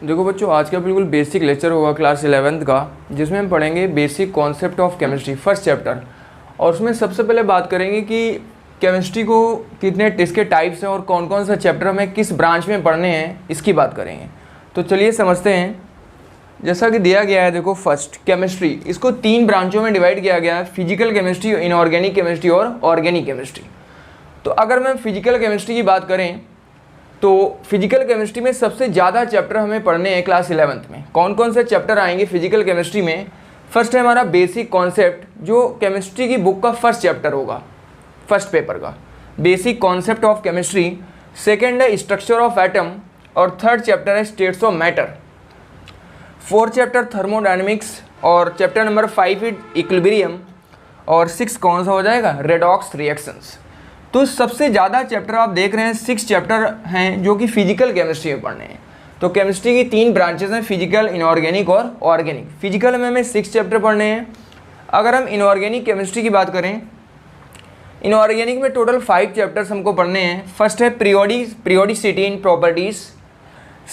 देखो बच्चों, आज का बिल्कुल बेसिक लेक्चर होगा क्लास 11th का, जिसमें हम पढ़ेंगे basic concept of chemistry first chapter. और उसमें सबसे पहले बात करेंगे कि केमिस्ट्री को कितने इसके टाइप्स हैं और कौन कौन सा चैप्टर हमें किस ब्रांच में पढ़ने हैं, इसकी बात करेंगे। तो चलिए समझते हैं। जैसा कि दिया गया है, देखो फर्स्ट केमिस्ट्री, इसको 3 ब्रांचों में डिवाइड किया गया है, फिजिकल केमिस्ट्री, इनऑर्गेनिक केमिस्ट्री और ऑर्गेनिक केमिस्ट्री। तो अगर मैं फिजिकल केमिस्ट्री की बात करें तो फिजिकल केमिस्ट्री में सबसे ज़्यादा चैप्टर हमें पढ़ने हैं क्लास 11th में। कौन कौन से चैप्टर आएंगे फिजिकल केमिस्ट्री में? फर्स्ट है हमारा बेसिक कॉन्सेप्ट, जो केमिस्ट्री की बुक का फर्स्ट चैप्टर होगा, फर्स्ट पेपर का basic concept of chemistry. Second है स्ट्रक्चर ऑफ एटम और थर्ड चैप्टर है states of matter. Fourth chapter thermodynamics और चैप्टर नंबर 5 इक्विलिब्रियम और 6 कौन सा हो जाएगा? Redox reactions. तो सबसे ज़्यादा चैप्टर आप देख रहे हैं 6 चैप्टर हैं जो कि फिजिकल केमिस्ट्री में पढ़ने हैं। तो केमिस्ट्री की 3 ब्रांचेस हैं, फिजिकल, इनऑर्गेनिक और ऑर्गेनिक। फिजिकल में हमें 6 चैप्टर पढ़ने हैं। अगर हम इनऑर्गेनिक केमिस्ट्री की बात करें, इनऑर्गेनिक में टोटल 5 चैप्टर्स हमको पढ़ने हैं। फर्स्ट है periodicity in properties,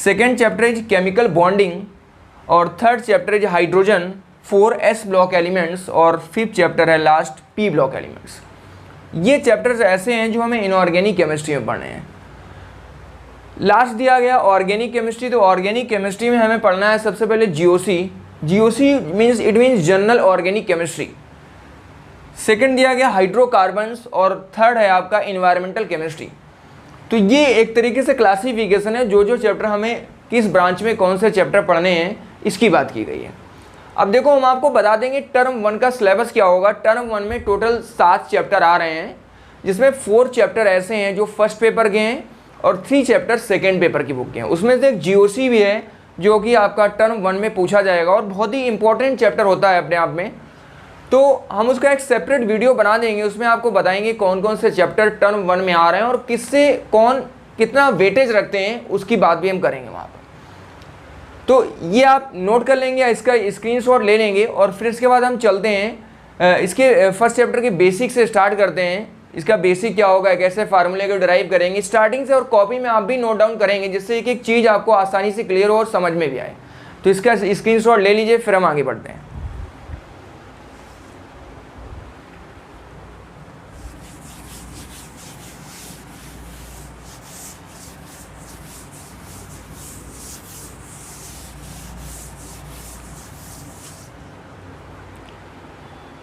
second chapter is chemical bonding और third chapter is hydrogen, 4 S block elements और 5th चैप्टर है लास्ट P ब्लॉक एलिमेंट्स। ये चैप्टर्स ऐसे हैं जो हमें इनऑर्गेनिक केमिस्ट्री में पढ़ने हैं। लास्ट दिया गया ऑर्गेनिक केमिस्ट्री। तो ऑर्गेनिक केमिस्ट्री में हमें पढ़ना है सबसे पहले GOC। GOC means general organic chemistry. Second दिया गया हाइड्रोकार्बन्स और थर्ड है आपका इन्वायरमेंटल केमिस्ट्री। तो ये एक तरीके से क्लासिफिकेशन है, जो चैप्टर हमें किस ब्रांच में कौन से चैप्टर पढ़ने हैं, इसकी बात की गई है। अब देखो, हम आपको बता देंगे टर्म 1 का सिलेबस क्या होगा। टर्म 1 में टोटल 7 चैप्टर आ रहे हैं, जिसमें 4 चैप्टर ऐसे हैं जो फर्स्ट पेपर के हैं और 3 चैप्टर सेकेंड पेपर की बुक के हैं। उसमें से एक GOC भी है जो कि आपका टर्म 1 में पूछा जाएगा और बहुत ही इंपॉर्टेंट चैप्टर होता है अपने आप में। तो हम उसका एक सेपरेट वीडियो बना देंगे, उसमें आपको बताएंगे कौन कौन से चैप्टर टर्म 1 में आ रहे हैं और किससे कौन कितना वेटेज रखते हैं, उसकी बात भी हम करेंगे वहाँ पर। तो ये आप नोट कर लेंगे या इसका स्क्रीनशॉट ले लेंगे और फिर इसके बाद हम चलते हैं इसके फर्स्ट चैप्टर के बेसिक से स्टार्ट करते हैं। इसका बेसिक क्या होगा, कैसे फार्मूले को डिराइव करेंगे स्टार्टिंग से, और कॉपी में आप भी नोट डाउन करेंगे जिससे एक एक चीज़ आपको आसानी से क्लियर हो और समझ में भी आए। तो इसका स्क्रीनशॉट ले लीजिए, फिर हम आगे बढ़ते हैं।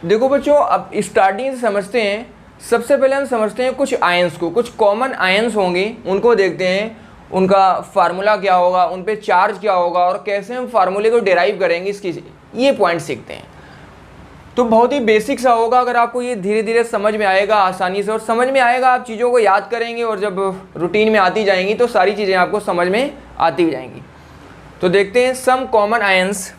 देखो बच्चों, अब स्टार्टिंग से समझते हैं। सबसे पहले हम समझते हैं कुछ आयंस को, कुछ कॉमन आयंस होंगे, उनको देखते हैं, उनका फार्मूला क्या होगा, उन पे चार्ज क्या होगा और कैसे हम फार्मूले को डिराइव करेंगे, इसकी ये पॉइंट सीखते हैं। तो बहुत ही बेसिक सा होगा, अगर आपको ये धीरे धीरे समझ में आएगा आसानी से, और समझ में आएगा, आप चीज़ों को याद करेंगे और जब रूटीन में आती जाएंगी तो सारी चीज़ें आपको समझ में आती जाएंगी। तो देखते हैं some common ions.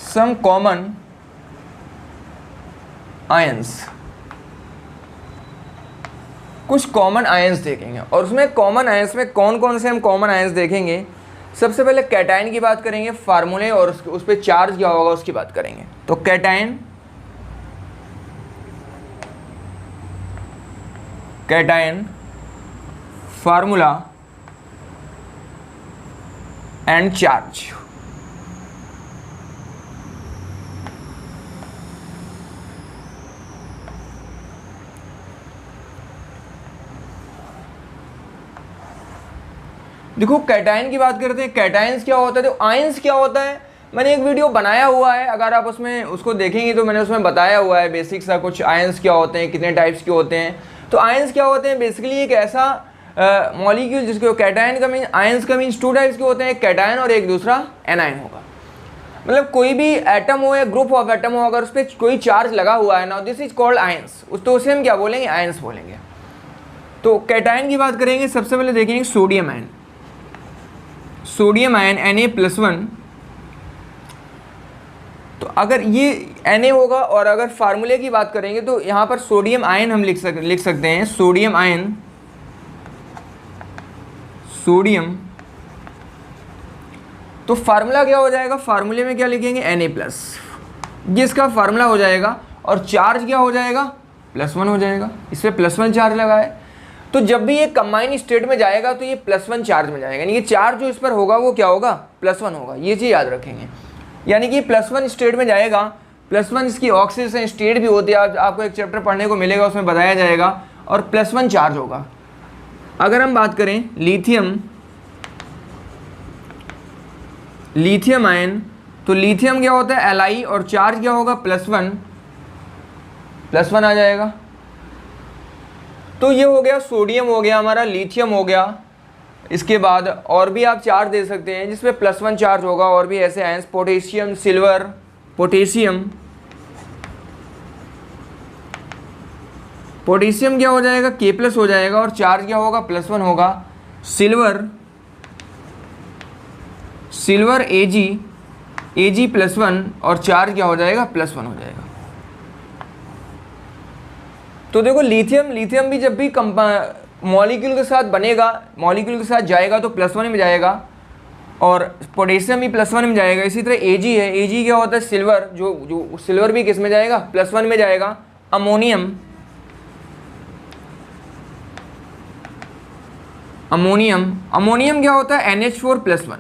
Some common ions, कुछ कॉमन आयंस देखेंगे और उसमें कॉमन आयंस में कौन कौन से हम कॉमन आयंस देखेंगे। सबसे पहले कैटायन की बात करेंगे, फार्मूले और उस पर चार्ज क्या होगा उसकी बात करेंगे। तो कैटायन फार्मूला एंड चार्ज। देखो कैटायन की बात करते हैं, कैटायंस क्या होता है, तो आयंस क्या होता है, मैंने एक वीडियो बनाया हुआ है, अगर आप उसमें उसको देखेंगे तो मैंने उसमें बताया हुआ है बेसिक सा कुछ आयंस क्या होते हैं, कितने टाइप्स के होते हैं। तो आयंस क्या होते हैं, बेसिकली एक ऐसा मॉलिक्यूल जिसको कैटायन का मीन, आयंस का मीन्स 2 टाइप्स के होते हैं, एक कैटायन और एक दूसरा एनायन होगा। मतलब कोई भी एटम हो या ग्रुप ऑफ एटम हो, अगर उस पर कोई चार्ज लगा हुआ है ना, दिस इज कॉल्ड आयंस, तो उसे हम क्या बोलेंगे, आयंस बोलेंगे। तो कैटायन की बात करेंगे, सबसे पहले देखेंगे sodium ion. Sodium ion Na+1। तो अगर ये Na होगा और अगर फार्मूले की बात करेंगे तो यहाँ पर सोडियम आयन हम लिख सकते हैं, सोडियम आयन, सोडियम। तो फार्मूला क्या हो जाएगा, फार्मूले में क्या लिखेंगे, Na+, ये इसका फार्मूला हो जाएगा। और चार्ज क्या हो जाएगा, +1 हो जाएगा, इस पर +1 चार्ज लगा है। तो जब भी ये कंबाइन स्टेट में जाएगा तो ये +1 चार्ज में जाएगा, यानी कि चार्ज जो इस पर होगा वो क्या होगा, +1 होगा। ये चीज़ याद रखेंगे, यानी कि +1 स्टेट में जाएगा। +1 इसकी ऑक्सीडेशन स्टेट भी होती है, आपको एक चैप्टर पढ़ने को मिलेगा, उसमें बताया जाएगा, और +1 चार्ज होगा। अगर हम बात करें लिथियम आयन, तो लिथियम क्या होता है, Li, और चार्ज क्या होगा, +1 आ जाएगा। तो ये हो गया सोडियम, हो गया हमारा लिथियम, हो गया। इसके बाद और भी आप चार्ज दे सकते हैं जिसमें +1 चार्ज होगा, और भी ऐसे आयंस, पोटेशियम, सिल्वर, पोटेशियम क्या हो जाएगा, K+ हो जाएगा, और चार्ज क्या होगा, +1 होगा। सिल्वर Ag +1, और चार्ज क्या हो जाएगा, +1 हो जाएगा। तो देखो लिथियम भी जब भी मॉलिक्यूल के साथ बनेगा, मॉलिक्यूल के साथ जाएगा तो +1 में जाएगा, और पोटेशियम भी +1 में जाएगा। इसी तरह Ag है, Ag क्या होता है, सिल्वर, जो सिल्वर भी किस में जाएगा, +1 में जाएगा। अमोनियम क्या होता है, NH4 +1।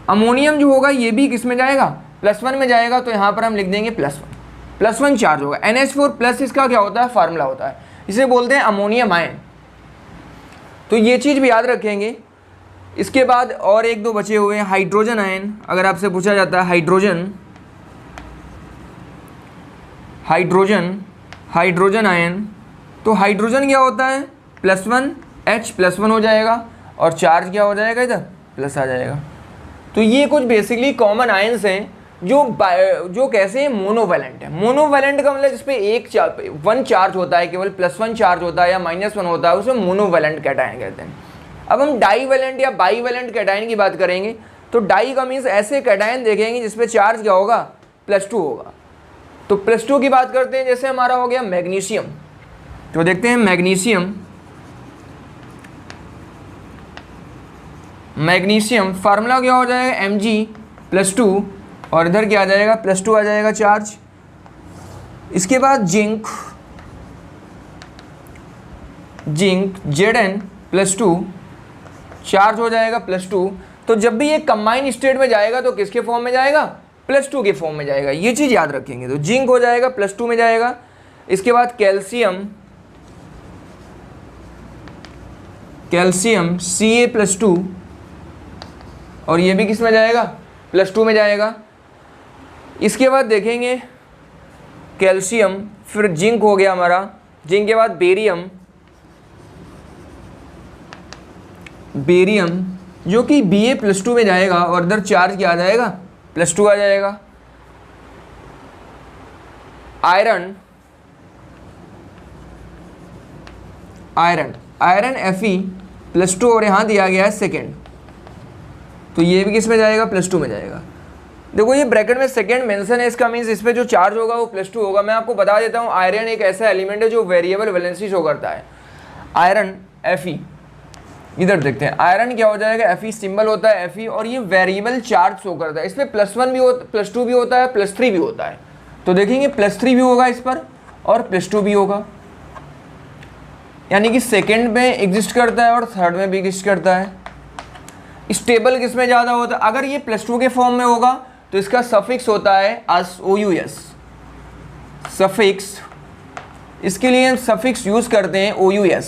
अमोनियम जो होगा ये भी किस में जाएगा, +1 में जाएगा, तो यहाँ पर हम लिख देंगे +1 चार्ज होगा। NH4+ इसका क्या होता है, फार्मूला होता है, इसे बोलते हैं अमोनियम आयन। तो ये चीज़ भी याद रखेंगे। इसके बाद और एक दो बचे हुए हैं, हाइड्रोजन आयन। अगर आपसे पूछा जाता है हाइड्रोजन आयन, तो हाइड्रोजन क्या होता है, +1, H+1 हो जाएगा, और चार्ज क्या हो जाएगा, इधर प्लस आ जाएगा। तो ये कुछ बेसिकली कॉमन आयंस हैं जो कैसे हैं, मोनोवैलेंट है। मोनोवैलेंट का मतलब जिसपे 1 चार्ज होता है, केवल +1 चार्ज होता है या -1 होता है, उसे मोनोवैलेंट कैटायन कहते हैं। अब हम डाईवैलेंट या बाईवैलेंट कैटायन की बात करेंगे, तो डाई का मीन्स ऐसे कैटायन देखेंगे जिसपे चार्ज क्या होगा, +2 होगा। तो +2 की बात करते हैं, जैसे हमारा हो गया मैग्नीशियम। तो देखते हैं मैग्नीशियम फार्मूला क्या हो जाएगा, Mg+2, और इधर क्या आ जाएगा, +2 आ जाएगा चार्ज। इसके बाद जिंक Zn+2, चार्ज हो जाएगा +2। तो जब भी ये कंबाइन स्टेट में जाएगा तो किसके फॉर्म में जाएगा, +2 के फॉर्म में जाएगा। ये चीज़ याद रखेंगे। तो जिंक हो जाएगा +2 में जाएगा। इसके बाद कैल्शियम Ca+2, और ये भी किस में जाएगा, +2 में जाएगा। इसके बाद देखेंगे कैल्शियम, फिर जिंक हो गया हमारा, जिंक के बाद बेरियम जो कि Ba+2 में जाएगा, और इधर चार्ज क्या आ जाएगा, +2 आ जाएगा। आयरन Fe+2, और यहाँ दिया गया है सेकेंड, तो ये भी किस में जाएगा, +2 में जाएगा। देखो ये ब्रैकेट में सेकेंड मेंशन है, इसका मीन्स इस पर जो चार्ज होगा वो +2 होगा। मैं आपको बता देता हूँ, आयरन एक ऐसा एलिमेंट है जो वेरिएबल वैलेंसी शो करता है। आयरन Fe, इधर देखते हैं, आयरन क्या हो जाएगा, Fe सिंबल होता है Fe, और ये वेरिएबल चार्ज शो करता है। इसमें +1 भी +2 भी होता है, +3 भी होता है। तो देखेंगे +3 भी होगा इस पर, और +2 भी होगा, यानी कि सेकेंड में एग्जिस्ट करता है और थर्ड में भी एग्जिस्ट करता है। स्टेबल किस में ज़्यादा होता है, अगर ये +2 के फॉर्म में होगा तो इसका सफिक्स होता है OUS सफिक्स। इसके लिए हम सफिक्स यूज़ करते हैं OUS,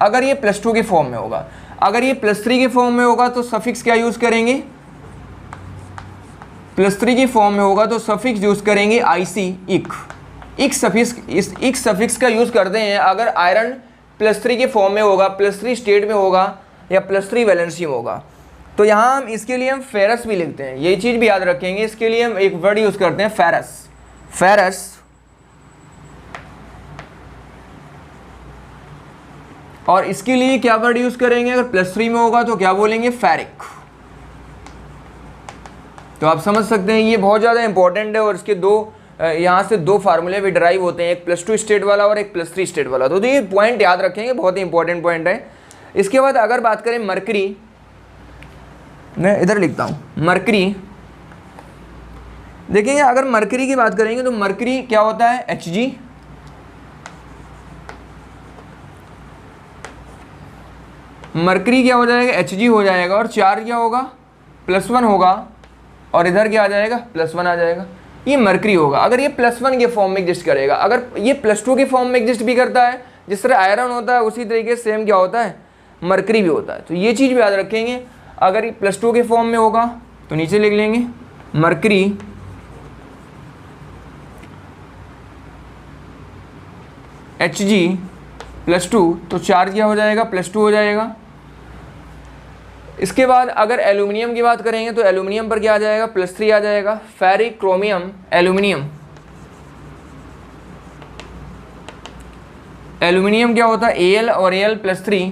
अगर ये +2 के फॉर्म में होगा। अगर ये +3 के फॉर्म में होगा तो सफिक्स क्या यूज़ करेंगे, +3 के फॉर्म में होगा तो सफिक्स यूज़ करेंगे इक सफिक्स का यूज़ करते हैं अगर आयरन +3 के फॉर्म में होगा, +3 स्टेट में होगा, या +3 वैलेंसी में होगा। तो यहाँ हम इसके लिए हम फेरस भी लिखते हैं, ये चीज़ भी याद रखेंगे। इसके लिए हम एक वर्ड यूज़ करते हैं फेरस, और इसके लिए क्या वर्ड यूज़ करेंगे, अगर +3 में होगा तो क्या बोलेंगे, फेरिक। तो आप समझ सकते हैं ये बहुत ज़्यादा इंपॉर्टेंट है, और इसके यहाँ से दो फार्मूले भी डराइव होते हैं, एक +2 स्टेट वाला और एक +3 स्टेट वाला। तो ये पॉइंट याद रखेंगे, बहुत ही इंपॉर्टेंट पॉइंट है। इसके बाद अगर बात करें मरकरी, मैं इधर लिखता हूँ मरकरी। देखिए अगर मरकरी की बात करेंगे तो मरकरी क्या होता है, Hg, मरकरी क्या हो जाएगा, Hg हो जाएगा, और चार्ज क्या होगा, +1 होगा, और इधर क्या आ जाएगा, +1 आ जाएगा। ये मरकरी होगा अगर ये +1 के फॉर्म में एग्जिस्ट करेगा। अगर ये +2 के फॉर्म में एग्जिस्ट भी करता है, जिस तरह आयरन होता है उसी तरीके से सेम क्या होता है, मरकरी भी होता है। तो ये चीज़ भी याद रखेंगे, अगर ये +2 के फॉर्म में होगा तो नीचे लिख लेंगे मरकरी Hg +2, तो चार्ज क्या हो जाएगा, +2 हो जाएगा। इसके बाद अगर एल्यूमिनियम की बात करेंगे तो एल्यूमिनियम पर क्या आ जाएगा, +3 आ जाएगा। फेरिक, क्रोमियम, एल्यूमिनियम, एल्यूमिनियम क्या होता है, Al और Al +3,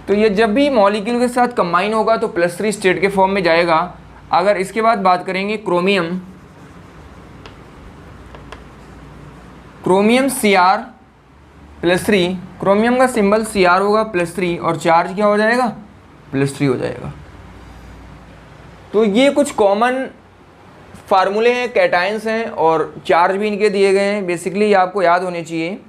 तो ये जब भी मॉलिक्यूल के साथ कंबाइन होगा तो +3 स्टेट के फॉर्म में जाएगा। अगर इसके बाद बात करेंगे क्रोमियम, क्रोमियम Cr +3, क्रोमियम का सिंबल Cr होगा +3, और चार्ज क्या हो जाएगा, +3 हो जाएगा। तो ये कुछ कॉमन फार्मूले हैं, कैटायंस हैं, और चार्ज भी इनके दिए गए हैं, बेसिकली ये आपको याद होने चाहिए।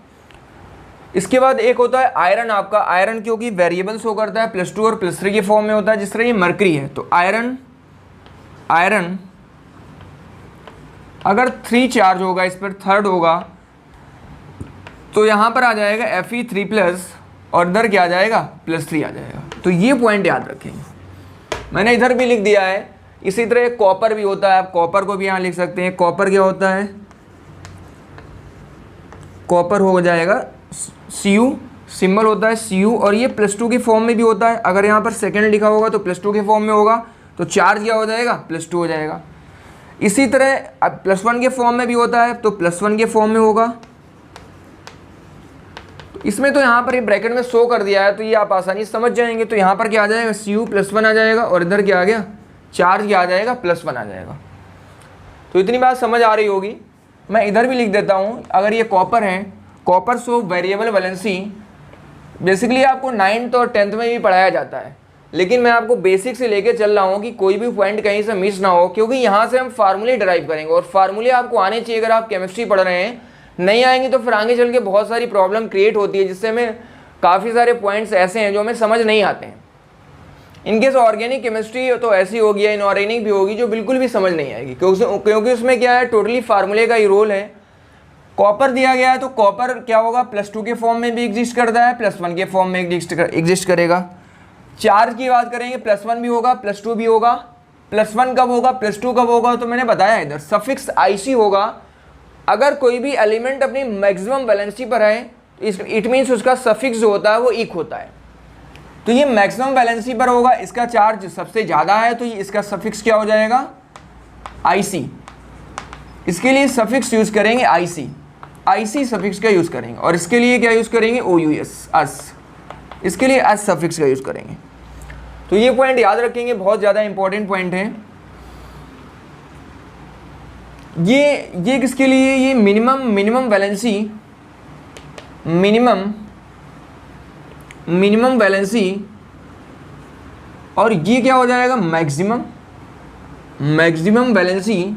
इसके बाद एक होता है आयरन। आपका आयरन क्योंकि वेरिएबल शो करता है, +2 और +3 के फॉर्म में होता है, जिस तरह ये मरकरी है। तो आयरन अगर 3 चार्ज होगा, इस पर 3rd होगा, तो यहाँ पर आ जाएगा Fe3+, और इधर क्या आ जाएगा, +3 आ जाएगा। तो ये पॉइंट याद रखेंगे, मैंने इधर भी लिख दिया है। इसी तरह कॉपर भी होता है, आप कॉपर को भी यहाँ लिख सकते हैं। कॉपर क्या होता है, कॉपर हो जाएगा Cu, सिंबल होता है Cu, और ये +2 के फॉर्म में भी होता है। अगर यहाँ पर सेकेंड लिखा होगा तो +2 के फॉर्म में होगा, तो चार्ज क्या हो जाएगा, +2 हो जाएगा। इसी तरह अब +1 के फॉर्म में भी होता है, तो +1 के फॉर्म में होगा। इसमें तो यहाँ पर ये ब्रैकेट में शो कर दिया है, तो ये आप आसानी से समझ जाएंगे। तो यहाँ पर क्या आ जाएगा, Cu +1 आ जाएगा, और इधर क्या आ गया, चार्ज क्या आ जाएगा, +1 आ जाएगा। तो इतनी बात समझ आ रही होगी। मैं इधर भी लिख देता हूँ, अगर ये कॉपर है, copper show variable valency, basically आपको 9th और 10th में भी पढ़ाया जाता है, लेकिन मैं आपको बेसिक से लेके चल रहा हूँ कि कोई भी पॉइंट कहीं से मिस ना हो, क्योंकि यहाँ से हम फार्मूले ड्राइव करेंगे, और फार्मूले आपको आने चाहिए। अगर आप केमिस्ट्री पढ़ रहे हैं, नहीं आएंगे तो फिर आगे चल के बहुत सारी प्रॉब्लम क्रिएट होती है, जिससे हमें काफ़ी सारे पॉइंट्स ऐसे हैं जो हमें समझ नहीं आते हैं। इनकेस ऑर्गेनिक केमिस्ट्री तो ऐसी होगी, इनऑर्गेनिक भी होगी, जो बिल्कुल भी समझ नहीं आएगी, क्योंकि उसमें क्या है, टोटली फार्मूले का ही रोल है। कॉपर दिया गया है, तो कॉपर क्या होगा, +2 के फॉर्म में भी एग्जिस्ट करता है, +1 के फॉर्म में एग्जिस्ट करेगा। चार्ज की बात करेंगे, +1 भी होगा, +2 भी होगा। +1 कब होगा, +2 कब होगा, तो मैंने बताया इधर सफिक्स IC होगा। अगर कोई भी एलिमेंट अपनी मैक्सिमम वैलेंसी पर है, इट मीन्स उसका सफिक्स जो होता है वो इक होता है। तो ये मैक्सिमम वैलेंसी पर होगा, इसका चार्ज सबसे ज़्यादा है, तो ये इसका सफिक्स क्या हो जाएगा, IC। इसके लिए सफिक्स यूज़ करेंगे IC सफिक्स का यूज़ करेंगे, और इसके लिए क्या यूज़ करेंगे, OUS, अस। इसके लिए अस सफिक्स का यूज़ करेंगे। तो ये पॉइंट याद रखेंगे, बहुत ज़्यादा इंपॉर्टेंट पॉइंट है। ये किसके लिए, ये मिनिमम वैलेंसी, और ये क्या हो जाएगा, मैक्सिमम वैलेंसी।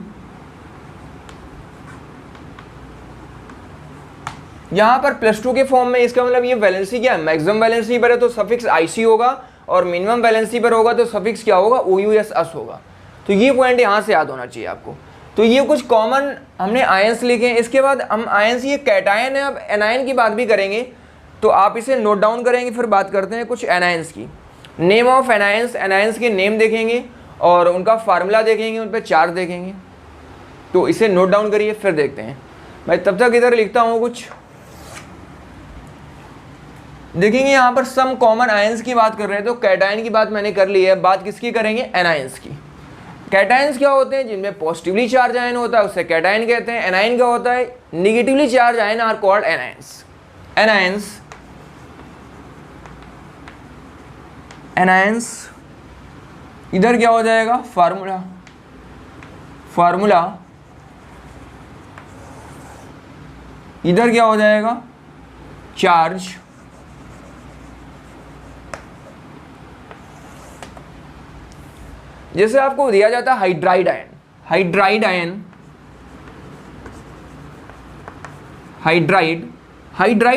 यहाँ पर +2 के फॉर्म में, इसका मतलब ये वैलेंसी क्या है, मैक्सिमम वैलेंसी पर है तो सफिक्स IC होगा, और मिनिमम वैलेंसी पर होगा तो सफिक्स क्या होगा, OUS, अस होगा। तो ये पॉइंट यहाँ से याद होना चाहिए आपको। तो ये कुछ कॉमन हमने आयंस लिखे हैं। इसके बाद हम आयंस, ये कैटायन है, अब एनायन की बात भी करेंगे, तो आप इसे नोट डाउन करेंगे। फिर बात करते हैं कुछ एनायंस की। नेम ऑफ एनायंस, एनायंस के नेम देखेंगे और उनका फार्मूला देखेंगे, उन पर चार्ज देखेंगे। तो इसे नोट डाउन करिए, फिर देखते हैं। मैं तब तक इधर लिखता हूँ कुछ, देखेंगे यहाँ पर सम कॉमन आयंस की बात कर रहे हैं। तो कैटायन की बात मैंने कर ली है, बात किसकी करेंगे, एनायंस की। कैटायंस क्या होते हैं, जिनमें पॉजिटिवली चार्ज आयन होता है उसे कैटायन कहते हैं। एनायन क्या होता है, negatively charge ion are called anions. Anions इधर क्या हो जाएगा, फार्मूला इधर क्या हो जाएगा, चार्ज। जैसे आपको दिया जाता है हाइड्राइड हाइड्राइड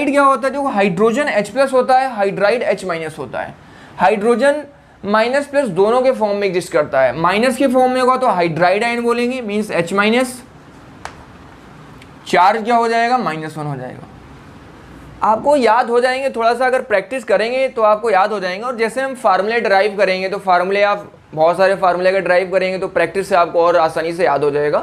क्या होता है, जो हाइड्रोजन H+ होता है, हाइड्राइड H- होता है। हाइड्रोजन माइनस प्लस दोनों के फॉर्म में एग्जिस्ट करता है। माइनस के फॉर्म में होगा तो हाइड्राइड आयन बोलेंगे, मीन्स H माइनस, चार्ज क्या हो जाएगा, -1 हो जाएगा। आपको याद हो जाएंगे, थोड़ा सा अगर प्रैक्टिस करेंगे तो आपको याद हो जाएंगे। और जैसे हम फार्मूले ड्राइव करेंगे तो फार्मूले आप बहुत सारे फार्मूले का ड्राइव करेंगे तो प्रैक्टिस से आपको और आसानी से याद हो जाएगा।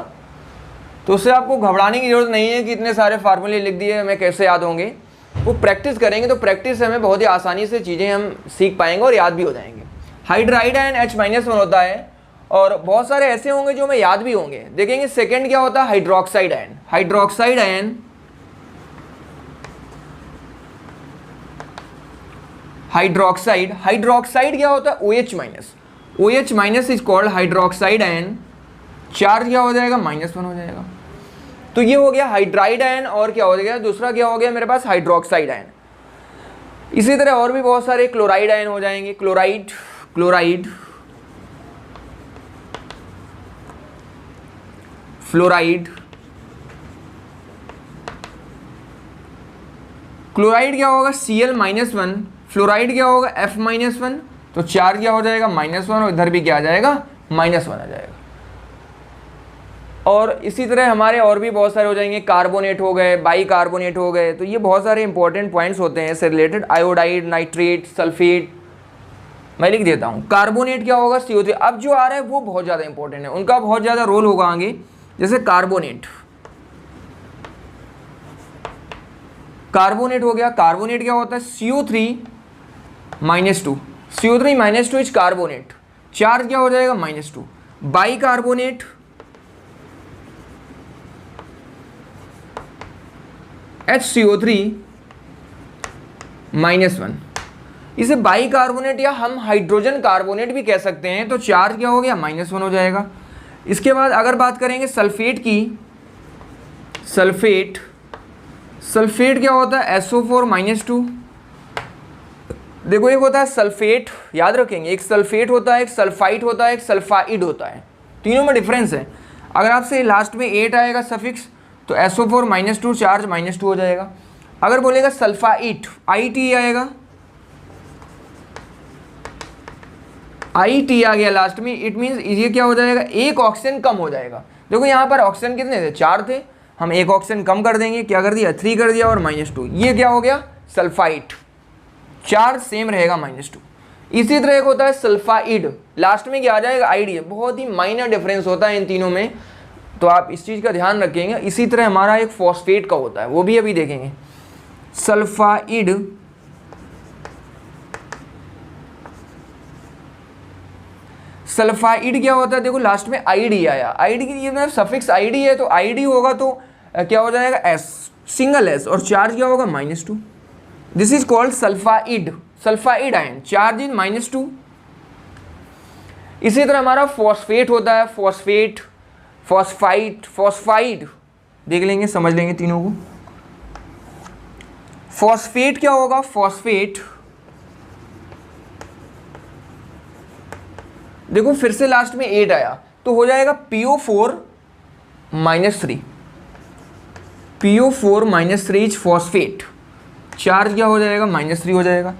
तो उससे आपको घबराने की जरूरत नहीं है कि इतने सारे फार्मूले लिख दिए हमें कैसे याद होंगे। वो प्रैक्टिस करेंगे तो प्रैक्टिस से हमें बहुत ही आसानी से चीज़ें हम सीख पाएंगे और याद भी हो जाएंगे। हाइड्राइड आयन H-1 होता है और बहुत सारे ऐसे होंगे जो हमें याद भी होंगे। देखेंगे सेकंड क्या होता है, hydroxide ion. Hydroxide ion, hydroxide क्या होता है, OH minus. OH minus is called hydroxide ion. Charge क्या हो जाएगा, -1 हो जाएगा। तो ये हो गया हाइड्राइड आयन। और क्या हो गया, दूसरा क्या हो गया मेरे पास, हाइड्रोक्साइड आयन। इसी तरह और भी बहुत सारे क्लोराइड आयन हो जाएंगे। क्लोराइड, फ्लोराइड क्लोराइड क्या होगा, Cl-1, फ्लोराइड क्या होगा, F-1। तो चार्ज क्या हो जाएगा, -1 और इधर भी क्या आ जाएगा, -1 आ जाएगा। और इसी तरह हमारे और भी बहुत सारे हो जाएंगे। कार्बोनेट हो गए, बाइकार्बोनेट हो गए। तो ये बहुत सारे इंपॉर्टेंट पॉइंट्स होते हैं इससे रिलेटेड। आयोडाइड, नाइट्रेट, सल्फेट, मैं लिख देता हूँ। कार्बोनेट क्या होगा, CO3। अब जो आ रहा है वो बहुत ज़्यादा इंपॉर्टेंट है, उनका बहुत ज़्यादा रोल होगा आगे। जैसे कार्बोनेट हो गया। कार्बोनेट क्या होता है, CO3-2। CO3-2 is carbonate. Charge क्या हो जाएगा, -2। Bicarbonate, HCO3-1। इसे बाइकार्बोनेट या हम हाइड्रोजन कार्बोनेट भी कह सकते हैं। तो चार्ज क्या हो गया, -1 हो जाएगा। इसके बाद अगर बात करेंगे सल्फेट की, सल्फेट क्या होता है, SO4-2। देखो एक होता है सल्फेट, याद रखेंगे, एक सल्फेट होता है, एक सल्फाइट होता है, एक सल्फाइड होता है। तीनों में डिफरेंस है। अगर आपसे लास्ट में 8 आएगा सफिक्स तो SO4-2, चार्ज -2 हो जाएगा। अगर बोलेगा सल्फाइट, IT आएगा, IT आ गया लास्ट में, इट मीन्स ये क्या हो जाएगा, एक ऑक्सीजन कम हो जाएगा। देखो यहाँ पर ऑक्सीजन कितने थे, 4 थे, हम एक ऑक्सीजन कम कर देंगे, क्या कर दिया, 3 कर दिया और -2। ये क्या हो गया, सल्फाइट। चार्ज सेम रहेगा, -2। इसी तरह एक होता है सल्फाइड, लास्ट में क्या आ जाएगा, ID। बहुत ही माइनर डिफरेंस होता है इन तीनों में, तो आप इस चीज़ का ध्यान रखेंगे। इसी तरह हमारा एक फॉस्फेट का होता है, वो भी अभी देखेंगे। सल्फाइड क्या होता है, देखो लास्ट में ID आया। ID की ये मतलब सफिक्स ID है, तो ID होगा तो क्या हो जाएगा, S, सिंगल S, और चार्ज क्या होगा, -2। This is called sulphide ion. Charge is -2। इसी तरह हमारा फॉस्फेट होता है, फॉस्फाइड देख लेंगे, समझ लेंगे तीनों को। फॉस्फेट क्या होगा, फॉस्फेट देखो फिर से लास्ट में 8 आया तो हो जाएगा PO4-3। PO4-3 is phosphate. Charge क्या हो जाएगा, -3 हो जाएगा।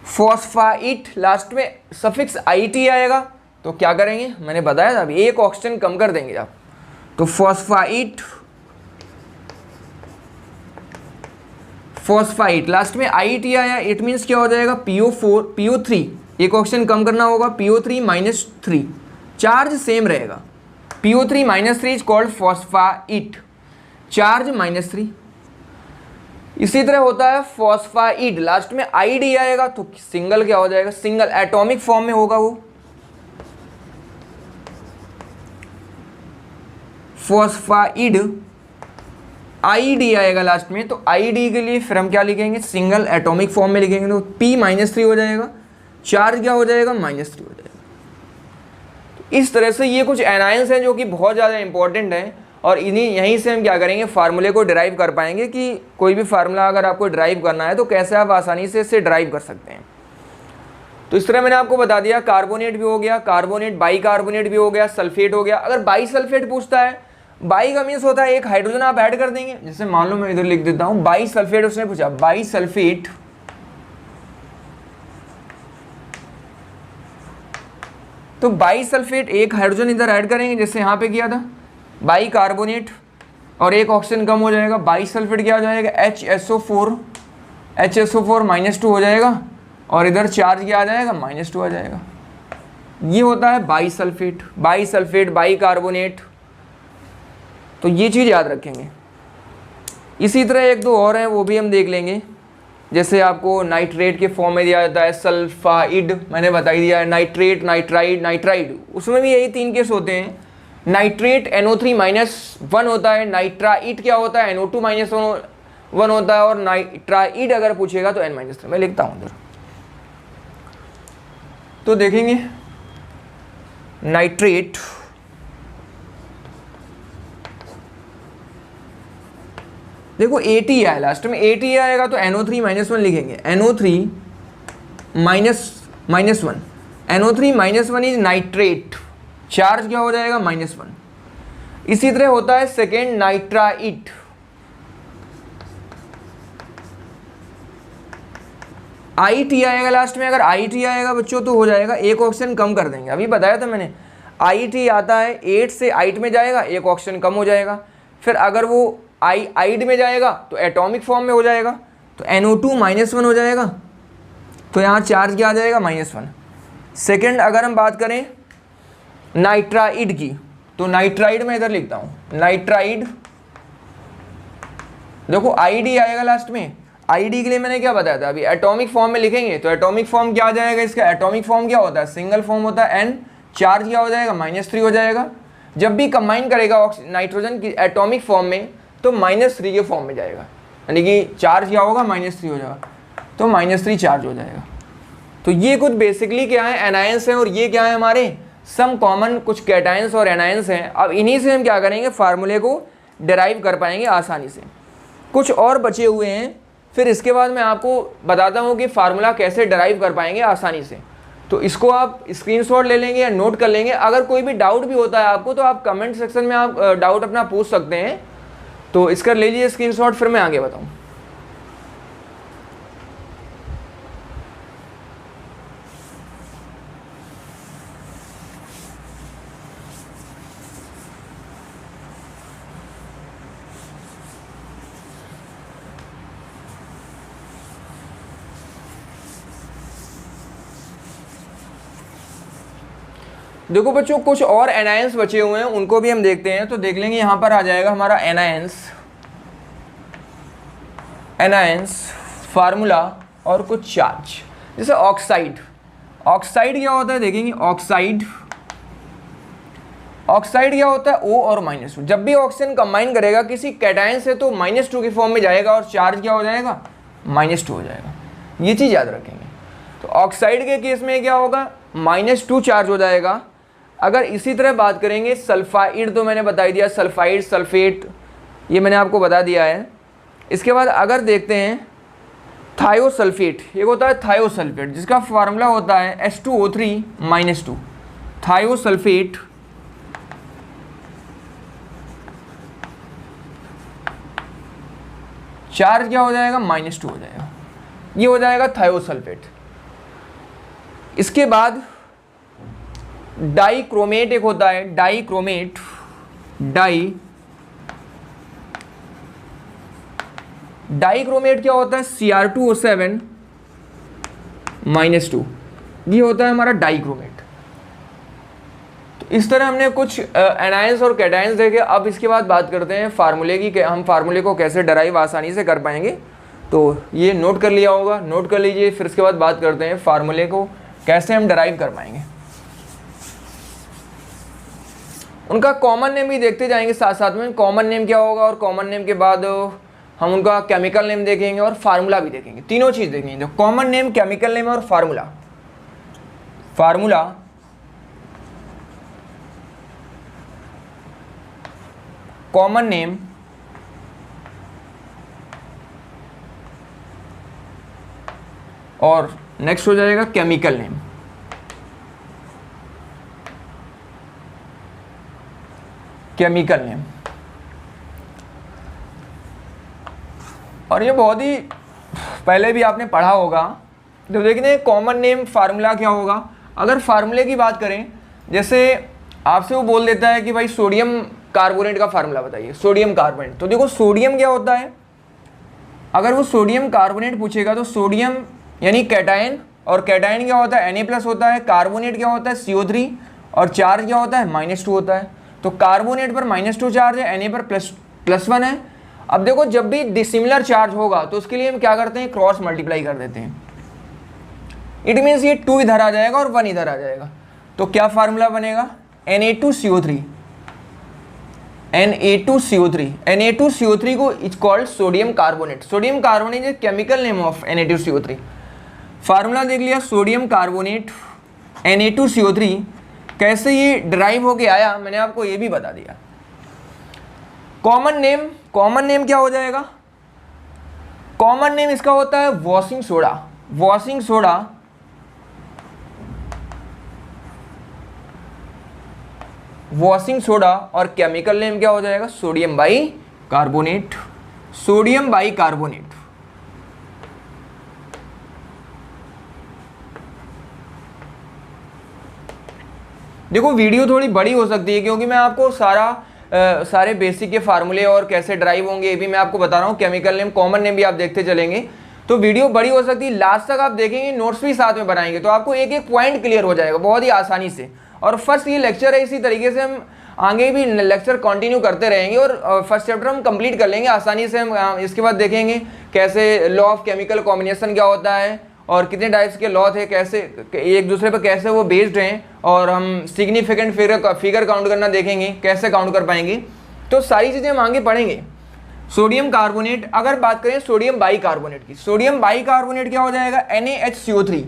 फॉस्फाइट लास्ट में सफिक्स IT आएगा तो क्या करेंगे, मैंने बताया था अभी, एक ऑक्सीजन कम कर देंगे आप। तो फॉस्फाइट लास्ट में IT आया, इट मीन्स क्या हो जाएगा, PO3, एक ऑक्सीजन कम करना होगा, PO3-3। चार्ज सेम रहेगा, PO3-3 is called phosphite. Charge -3। इसी तरह होता है फॉस्फाइड, लास्ट में ID आएगा तो सिंगल क्या हो जाएगा, सिंगल एटॉमिक फॉर्म में होगा वो। फॉस्फाइड ID आएगा लास्ट में, तो ID के लिए फिर हम क्या लिखेंगे, सिंगल एटॉमिक फॉर्म में लिखेंगे, तो P-3 हो जाएगा। चार्ज क्या हो जाएगा, -3 हो जाएगा। तो इस तरह से ये कुछ एनायंस हैं जो कि बहुत ज़्यादा इंपॉर्टेंट हैं, और इन्हीं यहीं से हम क्या करेंगे, फार्मूले को डिराइव कर पाएंगे कि कोई भी फार्मूला अगर आपको डिराइव करना है तो कैसे आप आसानी से इसे डिराइव कर सकते हैं। तो इस तरह मैंने आपको बता दिया, कार्बोनेट भी हो गया, बाइकार्बोनेट भी हो गया, सल्फेट हो गया। अगर बाई सल्फेट पूछता है, बाई का मीन्स होता है एक हाइड्रोजन आप ऐड कर देंगे। जैसे मान लो मैं इधर लिख देता हूँ बाई सल्फेट, उसने पूछा बाई सल्फेट तो बाई सल्फेट, एक हाइड्रोजन इधर ऐड करेंगे जैसे यहाँ पे किया था, बाई कार्बोनेट, और एक ऑक्सीजन कम हो जाएगा, बाई सल्फेट क्या हो जाएगा, HSO4 -2 हो जाएगा, और इधर चार्ज क्या आ जाएगा, -2 आ जाएगा। ये होता है बाई सल्फेट, बाई कार्बोनेट। तो ये चीज़ याद रखेंगे। इसी तरह एक दो और हैं, वो भी हम देख लेंगे। जैसे आपको नाइट्रेट के फॉर्म में दिया जाता है सल्फाइड, मैंने बता ही दिया है, नाइट्रेट, नाइट्राइड, नाइट्राइड, उसमें भी यही 3 केस होते हैं। नाइट्रेट NO3-1 होता है, नाइट्राइड क्या होता है, NO2-1 होता है, और नाइट्राइड अगर पूछेगा तो N-3। मैं लिखता हूँ इधर, तो देखेंगे नाइट्रेट, देखो AT आया लास्ट में, AT आएगा तो NO3-1 लिखेंगे, NO3-1, NO3-1 is nitrate, charge क्या हो जाएगा, -1। इसी तरह होता है सेकेंड नाइट्राइट, IT आएगा लास्ट में। अगर IT आएगा बच्चों तो हो जाएगा, एक ऑक्सीजन कम कर देंगे, अभी बताया था मैंने, IT आता है 8 से 8 में जाएगा, एक ऑक्सीजन कम हो जाएगा। फिर अगर वो आइड में जाएगा तो एटॉमिक फॉर्म में हो जाएगा, तो NO2-1 हो जाएगा, तो यहाँ चार्ज क्या आ जाएगा, -1। सेकेंड अगर हम बात करें नाइट्राइड की, तो नाइट्राइड में इधर लिखता हूँ, नाइट्राइड, देखो ID आएगा लास्ट में। ID के लिए मैंने क्या बताया था, अभी एटॉमिक फॉर्म में लिखेंगे तो एटॉमिक फॉर्म क्या आ जाएगा इसका, एटॉमिक फॉर्म क्या होता है, सिंगल फॉर्म होता है N, चार्ज क्या हो जाएगा, -3 हो जाएगा। जब भी कंबाइन करेगा नाइट्रोजन की एटॉमिक फॉर्म में तो -3 के फॉर्म में जाएगा, यानी कि चार्ज क्या होगा, -3 हो जाएगा, तो -3 चार्ज हो जाएगा। तो ये कुछ बेसिकली क्या है, एनायंस हैं, और ये क्या है हमारे सम कॉमन कुछ कैटायंस और एनायंस हैं। अब इन्हीं से हम क्या करेंगे, फार्मूले को डिराइव कर पाएंगे आसानी से। कुछ और बचे हुए हैं, फिर इसके बाद मैं आपको बताता हूँ कि फार्मूला कैसे डिराइव कर पाएंगे आसानी से। तो इसको आप स्क्रीनशॉट ले लेंगे या नोट कर लेंगे। अगर कोई भी डाउट भी होता है आपको तो आप कमेंट सेक्शन में आप डाउट अपना पूछ सकते हैं, तो इसका ले लीजिए स्क्रीनशॉट, फिर मैं आगे बताऊँ। देखो बच्चों कुछ और एनायंस बचे हुए हैं, उनको भी हम देखते हैं। तो देख लेंगे, यहाँ पर आ जाएगा हमारा एनायंस फार्मूला और कुछ चार्ज। जैसे ऑक्साइड, ऑक्साइड क्या होता है देखेंगे, ऑक्साइड क्या होता है, O और -2। जब भी ऑक्सीजन कंबाइन करेगा किसी कैटायन से तो -2 की फॉर्म में जाएगा, और चार्ज क्या हो जाएगा, -2 हो जाएगा। ये चीज़ याद रखेंगे। तो ऑक्साइड के केस में क्या होगा, -2 चार्ज हो जाएगा। अगर इसी तरह बात करेंगे सल्फाइड, तो मैंने बता दिया, सल्फाइड, सल्फेट, ये मैंने आपको बता दिया है। इसके बाद अगर देखते हैं थायोसल्फेट, एक होता है थायोसल्फेट जिसका फार्मूला होता है H2O3-2, थायोसल्फेट। चार्ज क्या हो जाएगा, -2 हो जाएगा, ये हो जाएगा थायोसल्फेट। इसके बाद डाइक्रोमेट एक होता है, डाइक्रोमेट, डाइक्रोमेट क्या होता है, Cr2O7-2, ये होता है हमारा डाइक्रोमेट। तो इस तरह हमने कुछ एनायंस और कैटायंस देखे। अब इसके बाद बात करते हैं फार्मूले की, हम फार्मूले को कैसे डराइव आसानी से कर पाएंगे। तो ये नोट कर लिया होगा, नोट कर लीजिए। फिर इसके बाद बात करते हैं फार्मूले को कैसे हम डराइव कर पाएंगे। उनका कॉमन नेम भी देखते जाएंगे साथ साथ में, कॉमन नेम क्या होगा, और कॉमन नेम के बाद हम उनका केमिकल नेम देखेंगे और फार्मूला भी देखेंगे। तीनों चीज़ देखेंगे, जो कॉमन नेम, केमिकल नेम और फार्मूला। कॉमन नेम, और नेक्स्ट हो जाएगा केमिकल नेम। केमिकल नेम, और ये बहुत ही पहले भी आपने पढ़ा होगा। तो देखते हैं कॉमन नेम फार्मूला क्या होगा। अगर फार्मूले की बात करें जैसे आपसे वो बोल देता है कि भाई सोडियम कार्बोनेट का फार्मूला बताइए, सोडियम कार्बोनेट। तो देखो सोडियम क्या होता है, अगर वो सोडियम कार्बोनेट पूछेगा तो सोडियम यानी कैटायन, और कैटायन क्या होता है Na+ होता है, कार्बोनेट क्या होता है CO3, और चार्ज क्या होता है -2 होता है। तो कार्बोनेट पर -2 चार्ज है, Na पर +1 है। अब देखो जब भी डिसिमिलर चार्ज होगा तो उसके लिए हम क्या करते हैं, क्रॉस मल्टीप्लाई कर देते हैं। इट मीन्स ये 2 इधर आ जाएगा और 1 इधर आ जाएगा। तो क्या फार्मूला बनेगा, Na2CO3, Na2CO3। Na2CO3 को is called sodium carbonate. Sodium carbonate is chemical name of Na2CO3। Formula देख लिया, सोडियम कार्बोनेट Na2CO3। कैसे ये ड्राइव होके आया मैंने आपको ये भी बता दिया। कॉमन नेम क्या हो जाएगा, कॉमन नेम इसका होता है washing soda. Washing soda washing soda, और केमिकल नेम क्या हो जाएगा, sodium by carbonate. Sodium by carbonate. देखो वीडियो थोड़ी बड़ी हो सकती है क्योंकि मैं आपको सारे बेसिक के फार्मूले और कैसे ड्राइव होंगे ये भी मैं आपको बता रहा हूँ। केमिकल नेम, कॉमन नेम भी आप देखते चलेंगे तो वीडियो बड़ी हो सकती है। लास्ट तक आप देखेंगे, नोट्स भी साथ में बनाएंगे तो आपको एक एक पॉइंट क्लियर हो जाएगा बहुत ही आसानी से। और फर्स्ट ये लेक्चर है, इसी तरीके से हम आगे भी लेक्चर कंटिन्यू करते रहेंगे और फर्स्ट चैप्टर हम कंप्लीट कर लेंगे आसानी से। हम इसके बाद देखेंगे कैसे लॉ ऑफ केमिकल कॉम्बिनेशन क्या होता है और कितने टाइप्स के लॉ थे, कैसे एक दूसरे पर कैसे वो बेस्ड हैं, और हम सिग्निफिकेंट फिगर काउंट करना देखेंगे, कैसे काउंट कर पाएंगे। तो सारी चीज़ें हम आगे पढ़ेंगे। सोडियम कार्बोनेट, अगर बात करें सोडियम बाई कार्बोनेट की, सोडियम बाई कार्बोनेट क्या हो जाएगा, NaHCO3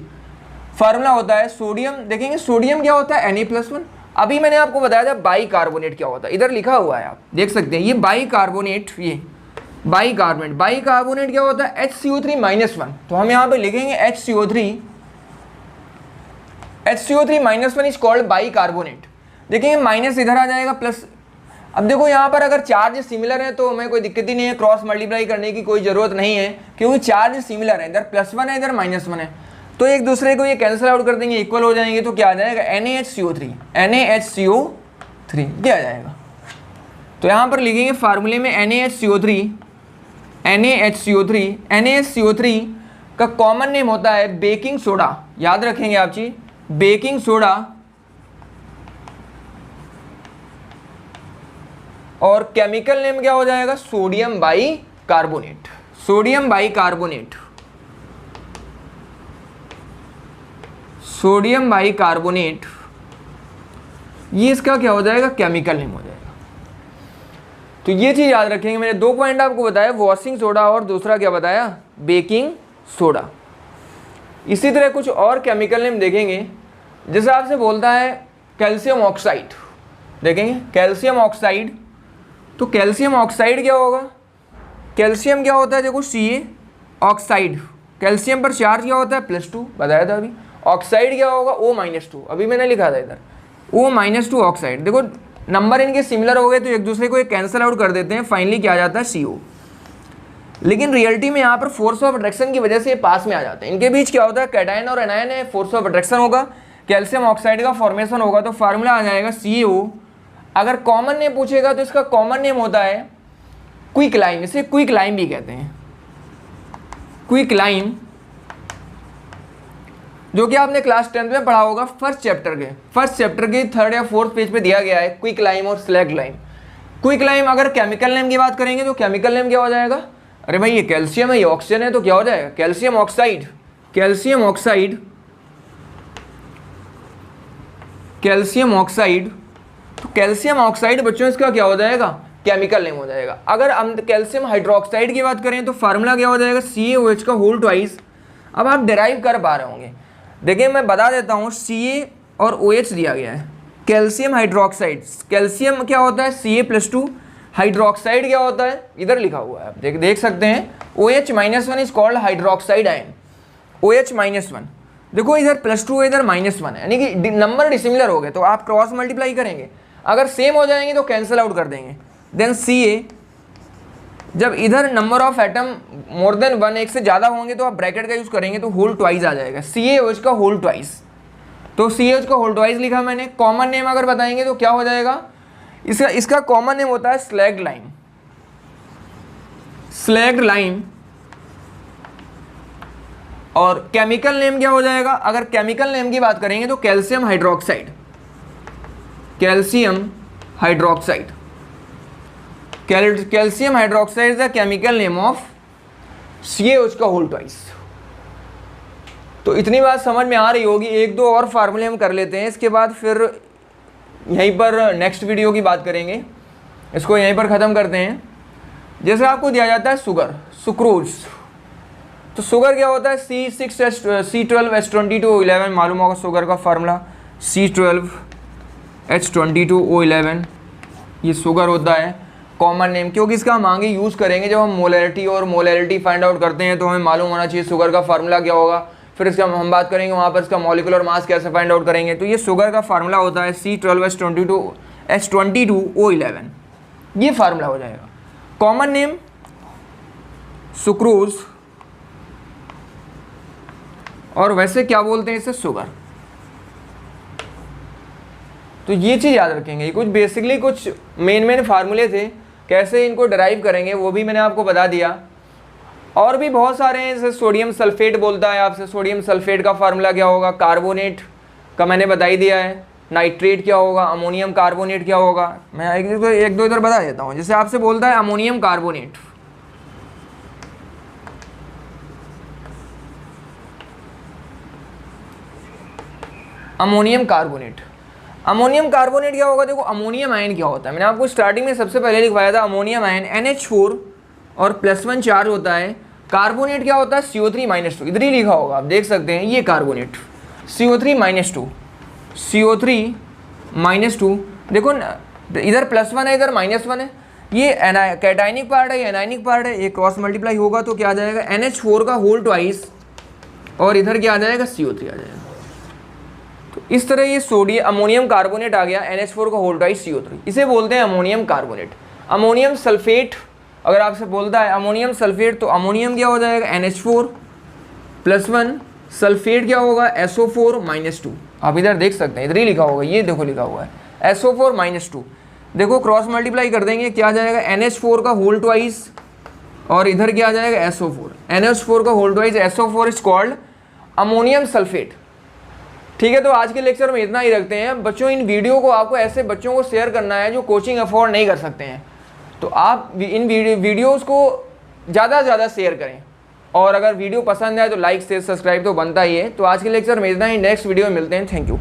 फार्मूला होता है। सोडियम देखेंगे, सोडियम क्या होता है Na+1। अभी मैंने आपको बताया था बाई कार्बोनेट क्या होता है, इधर लिखा हुआ है आप देख सकते हैं। ये बाई कार्बोनेट, ये बाई कार्बोनेट क्या होता है, HCO3-1। तो हम यहाँ पे लिखेंगे HCO3-1 is called by carbonate. देखेंगे माइनस इधर आ जाएगा प्लस। अब देखो यहाँ पर अगर चार्ज सिमिलर है तो हमें कोई दिक्कत ही नहीं है, क्रॉस मल्टीप्लाई करने की कोई ज़रूरत नहीं है क्योंकि चार्ज सिमिलर है, इधर +1 है इधर -1 है। तो एक दूसरे को ये कैंसिल आउट कर देंगे, इक्वल हो जाएंगे। तो क्या आ जाएगा, NaHCO3 क्या आ जाएगा। तो यहाँ पर लिखेंगे फार्मूले में NaHCO3 का कॉमन नेम होता है बेकिंग सोडा। याद रखेंगे आप चीज, बेकिंग सोडा, और केमिकल नेम क्या हो जाएगा, sodium by carbonate. Sodium by carbonate ये इसका क्या हो जाएगा, केमिकल नेम हो जाएगा। तो ये चीज़ याद रखेंगे। मैंने 2 पॉइंट आपको बताया, वॉशिंग सोडा और दूसरा क्या बताया, बेकिंग सोडा। इसी तरह कुछ और केमिकल नेम देखेंगे। जैसे आपसे बोलता है कैल्शियम ऑक्साइड, देखेंगे कैल्शियम ऑक्साइड। तो कैल्शियम ऑक्साइड क्या होगा, कैल्शियम क्या होता है, देखो Ca ऑक्साइड, कैल्शियम पर चार्ज क्या होता है, +2 बताया था अभी। ऑक्साइड क्या होगा, O-2, अभी मैंने लिखा था इधर O-2 ऑक्साइड। देखो नंबर इनके सिमिलर हो गए तो एक दूसरे को एक कैंसिल आउट कर देते हैं, फाइनली क्या आ जाता है, CO। लेकिन रियलिटी में यहाँ पर फोर्स ऑफ अट्रैक्शन की वजह से ये पास में आ जाते हैं। इनके बीच क्या होता है, कैटायन और एनायन है, फोर्स ऑफ अट्रैक्शन होगा, कैल्शियम ऑक्साइड का फॉर्मेशन होगा। तो फार्मूला आ जाएगा CO। अगर कॉमन नेम पूछेगा तो इसका कॉमन नेम होता है क्विक लाइम, इसे क्विक लाइम भी कहते हैं, क्विक लाइम, जो कि आपने क्लास 10th में पढ़ा होगा फर्स्ट चैप्टर के 3rd या 4th पेज पे दिया गया है, क्विक लाइम और स्लैग लाइम। क्विक लाइम अगर केमिकल नेम की बात करेंगे तो केमिकल नेम क्या हो जाएगा, अरे भाई ये कैल्शियम है ये ऑक्सीजन है तो क्या हो जाएगा, कैल्शियम ऑक्साइड। तो कैल्शियम ऑक्साइड बच्चों इसका क्या हो जाएगा, केमिकल नेम हो जाएगा। अगर हम कैल्शियम हाइड्रोक्साइड की बात करें तो फार्मूला क्या हो जाएगा, CaOH का होल ट्वाइस। अब आप डिराइव कर पा रहे होंगे, देखिए मैं बता देता हूँ, Ca और OH दिया गया है, कैल्शियम हाइड्रोक्साइड, कैल्शियम क्या होता है Ca+2, हाइड्रोक्साइड क्या होता है, इधर लिखा हुआ है आप देख सकते हैं, OH-1 is called hydroxide ion, OH-1। देखो इधर +2 है इधर -1 है, यानी कि नंबर डिसिमिलर हो गए तो आप क्रॉस मल्टीप्लाई करेंगे, अगर सेम हो जाएंगे तो कैंसिल आउट कर देंगे। देन Ca, जब इधर number of atom more than 1 एक से ज़्यादा होंगे तो आप ब्रैकेट का यूज़ करेंगे तो होल ट्वाइस आ जाएगा, CaOH का होल ट्वाइस। तो CH का होल ट्वाइस लिखा मैंने। कॉमन नेम अगर बताएंगे तो क्या हो जाएगा, इसका कॉमन नेम होता है स्लैग्ड लाइम, स्लैग्ड लाइम। और केमिकल नेम क्या हो जाएगा, अगर केमिकल नेम की बात करेंगे तो calcium hydroxide, calcium hydroxide, calcium hydroxide is the chemical name of CaOH का होल ट्वाइस। तो इतनी बात समझ में आ रही होगी। एक दो और फार्मूले हम कर लेते हैं, इसके बाद फिर यहीं पर नेक्स्ट वीडियो की बात करेंगे, इसको यहीं पर ख़त्म करते हैं। जैसे आपको दिया जाता है शुगर, सुक्रोज, तो शुगर क्या होता है, C12H22O11, मालूम होगा शुगर का फार्मूला C12H22O11, ये शुगर होता है। कॉमन नेम, क्योंकि इसका हम आगे यूज़ करेंगे जब हम मोलैरिटी और मोलैरिटी फाइंड आउट करते हैं, तो हमें मालूम होना चाहिए शुगर का फार्मूला क्या होगा। फिर इसका हम बात करेंगे वहाँ पर इसका मॉलिक्यूलर मास कैसे फाइंड आउट करेंगे। तो ये शुगर का फार्मूला होता है C12H22O11, ये फार्मूला हो जाएगा। कॉमन नेम सुक्रोज, और वैसे क्या बोलते हैं इसे, शुगर। तो ये चीज़ याद रखेंगे। कुछ बेसिकली कुछ मेन फार्मूले थे, कैसे इनको डराइव करेंगे वो भी मैंने आपको बता दिया। और भी बहुत सारे हैं, जैसे सोडियम सल्फेट बोलता है आपसे, सोडियम सल्फेट का फार्मूला क्या होगा, कार्बोनेट का मैंने बता ही दिया है। नाइट्रेट क्या होगा, अमोनियम कार्बोनेट क्या होगा, मैं एक दो इधर बता देता हूँ। जैसे आपसे बोलता है ammonium carbonate, ammonium carbonate, ammonium carbonate क्या होगा, देखो अमोनियम आयन क्या होता है, मैंने आपको स्टार्टिंग में सबसे पहले लिखवाया था। अमोनियम आयन NH4 और +1 चार्ज होता है। कार्बोनेट क्या होता है, CO3-2, इधर ही लिखा होगा, आप देख सकते हैं, ये कार्बोनेट CO3-2, CO3-2, देखो इधर +1 है, इधर -1 है, ये कैटाइनिक पार्ट है, ये एनाइनिक पार्ट है, ये क्रॉस मल्टीप्लाई होगा तो क्या आ जाएगा, NH4 का होल ट्वाइस, और इधर क्या आ जाएगा, CO3 आ जाएगा। तो इस तरह ये सोडियम अमोनियम कार्बोनेट आ गया, NH4 का होल ट्वाइस CO3, इसे बोलते हैं अमोनियम कार्बोनेट। अमोनियम सल्फेट अगर आपसे बोलता है अमोनियम सल्फेट, तो अमोनियम क्या हो जाएगा, NH4+1, सल्फेट क्या होगा, SO4-2, आप इधर देख सकते हैं, इधर ही लिखा होगा, ये देखो लिखा हुआ है SO4-2। देखो क्रॉस मल्टीप्लाई कर देंगे, क्या आ जाएगा, NH4 का होल ट्वाइस, और इधर क्या आ जाएगा, SO4, NH4 का whole twice, SO4 is called ammonium sulphate. ठीक है, तो आज के लेक्चर में इतना ही रखते हैं बच्चों। इन वीडियो को आपको ऐसे बच्चों को शेयर करना है जो कोचिंग अफोर्ड नहीं कर सकते हैं, तो आप इन वीडियोस को ज़्यादा से ज़्यादा शेयर करें, और अगर वीडियो पसंद आए तो लाइक शेयर सब्सक्राइब तो बनता ही है। तो आज के लेक्चर में इतना ही, नेक्स्ट वीडियो में मिलते हैं। Thank you.